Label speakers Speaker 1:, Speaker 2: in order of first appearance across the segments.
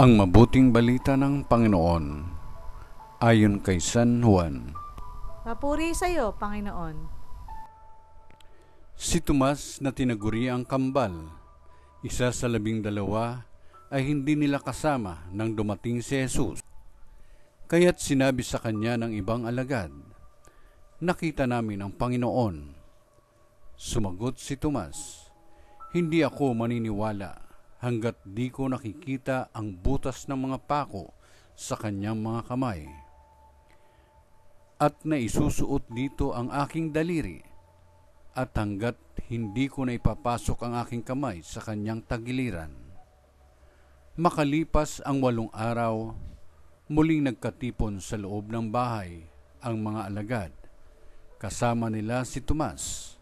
Speaker 1: Ang mabuting balita ng Panginoon ayon kay San Juan.
Speaker 2: Papuri sa iyo, Panginoon.
Speaker 1: Si Tomas na tinaguri ang kambal, isa sa 12, ay hindi nila kasama nang dumating si Jesus. Kaya't sinabi sa kanya ng ibang alagad, "Nakita namin ang Panginoon." Sumagot si Tomas, "Hindi ako maniniwala hanggat di ko nakikita ang butas ng mga pako sa kanyang mga kamay, at naisusuot dito ang aking daliri, at hanggat hindi ko na ipapasok ang aking kamay sa kanyang tagiliran." Makalipas ang 8 araw, muling nagkatipon sa loob ng bahay ang mga alagad. Kasama nila si Tomas.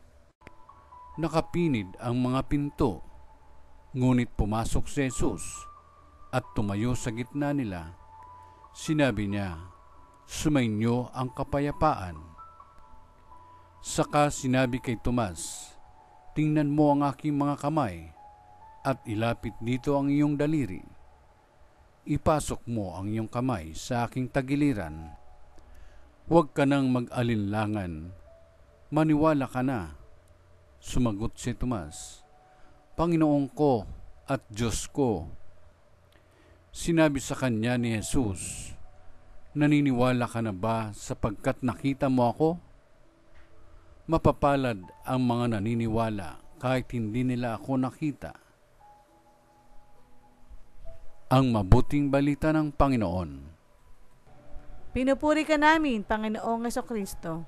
Speaker 1: Nakapinid ang mga pinto, ngunit pumasok si Jesus at tumayo sa gitna nila. Sinabi niya, "Sumainyo ang kapayapaan." Saka sinabi kay Tomas, "Tingnan mo ang aking mga kamay, at ilapit dito ang iyong daliri. Ipasok mo ang iyong kamay sa aking tagiliran. Huwag ka nang mag-alinlangan, maniwala ka na." Sumagot si Tomas, "Panginoon ko at Diyos ko." Sinabi sa kanya ni Jesus, "Naniniwala ka na ba sapagkat nakita mo ako? Mapapalad ang mga naniniwala kahit hindi nila ako nakita." Ang mabuting balita ng Panginoon.
Speaker 2: Pinupuri ka namin, Panginoong Jesucristo.